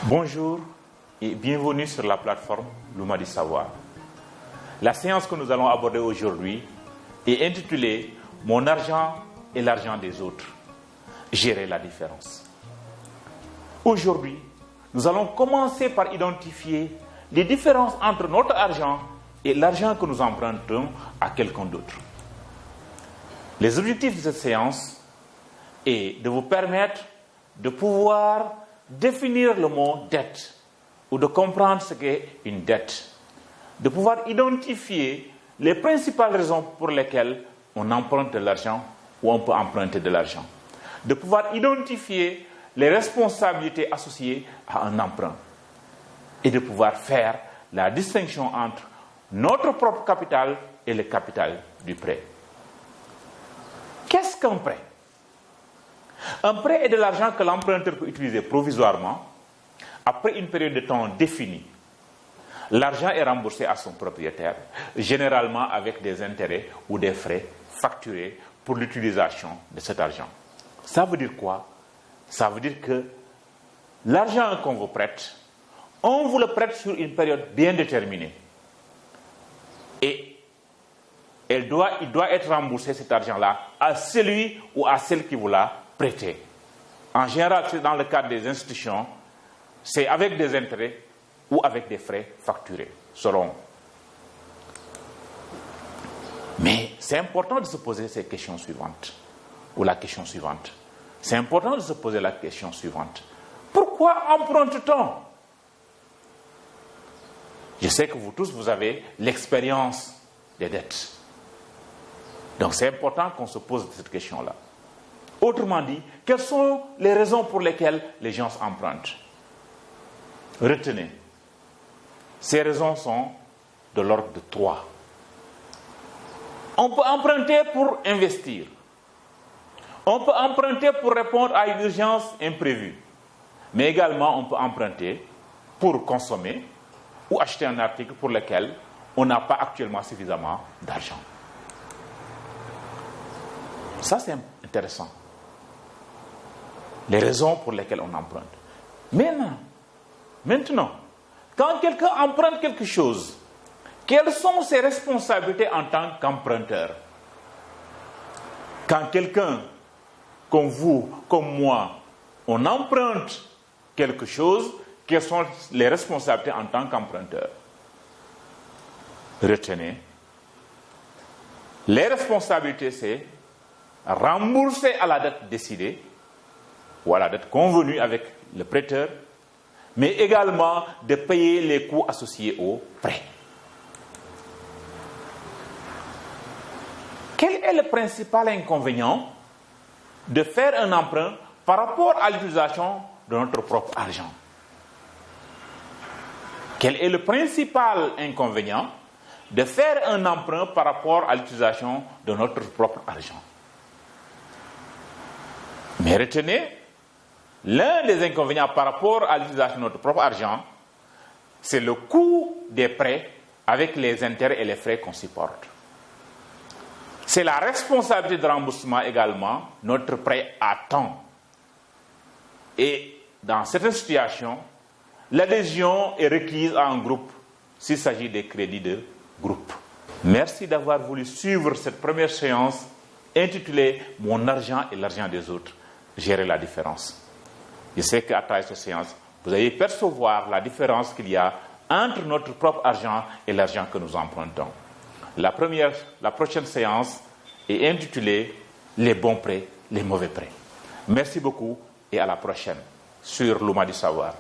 Bonjour et bienvenue sur la plateforme Luma du Savoir. La séance que nous allons aborder aujourd'hui est intitulée « Mon argent et l'argent des autres. Gérer la différence ». Aujourd'hui, nous allons commencer par identifier les différences entre notre argent et l'argent que nous empruntons à quelqu'un d'autre. Les objectifs de cette séance est de vous permettre de pouvoir définir le mot dette ou de comprendre ce qu'est une dette, de pouvoir identifier les principales raisons pour lesquelles on emprunte de l'argent ou on peut emprunter de l'argent, de pouvoir identifier les responsabilités associées à un emprunt et de pouvoir faire la distinction entre notre propre capital et le capital du prêt. Qu'est-ce qu'un prêt? Un prêt est de l'argent que l'emprunteur peut utiliser provisoirement après une période de temps définie. L'argent est remboursé à son propriétaire, généralement avec des intérêts ou des frais facturés pour l'utilisation de cet argent. Ça veut dire quoi? Ça veut dire que l'argent qu'on vous prête, on vous le prête sur une période bien déterminée. Et il doit être remboursé, cet argent-là, à celui ou à celle qui vous l'a prêté. En général, c'est dans le cadre des institutions, c'est avec des intérêts ou avec des frais facturés, selon. Mais c'est important de se poser ces questions suivantes, ou la question suivante. C'est important de se poser la question suivante. Pourquoi emprunte-t-on? Je sais que vous tous, vous avez l'expérience des dettes. Donc c'est important qu'on se pose cette question-là. Autrement dit, quelles sont les raisons pour lesquelles les gens empruntent? Retenez, ces raisons sont de l'ordre de 3. On peut emprunter pour investir. On peut emprunter pour répondre à une urgence imprévue. Mais également, on peut emprunter pour consommer ou acheter un article pour lequel on n'a pas actuellement suffisamment d'argent. Ça, c'est intéressant. Les raisons pour lesquelles on emprunte. Maintenant, quand quelqu'un emprunte quelque chose, quelles sont ses responsabilités en tant qu'emprunteur? Quand quelqu'un, comme vous, comme moi, on emprunte quelque chose, quelles sont les responsabilités en tant qu'emprunteur? Retenez, les responsabilités, c'est rembourser à la date décidée ou à la date convenue avec le prêteur, mais également de payer les coûts associés au prêt. Quel est le principal inconvénient de faire un emprunt par rapport à l'utilisation de notre propre argent? Quel est le principal inconvénient de faire un emprunt par rapport à l'utilisation de notre propre argent? Mais retenez, l'un des inconvénients par rapport à l'utilisation de notre propre argent, c'est le coût des prêts avec les intérêts et les frais qu'on supporte. C'est la responsabilité de remboursement également, notre prêt à temps. Et dans certaines situations, l'adhésion est requise à un groupe s'il s'agit des crédits de groupe. Merci d'avoir voulu suivre cette première séance intitulée « Mon argent et l'argent des autres. Gérer la différence ». Je sais qu'à travers cette séance, vous allez percevoir la différence qu'il y a entre notre propre argent et l'argent que nous empruntons. La prochaine séance est intitulée « Les bons prêts, les mauvais prêts ». Merci beaucoup et à la prochaine sur Luma du Savoir.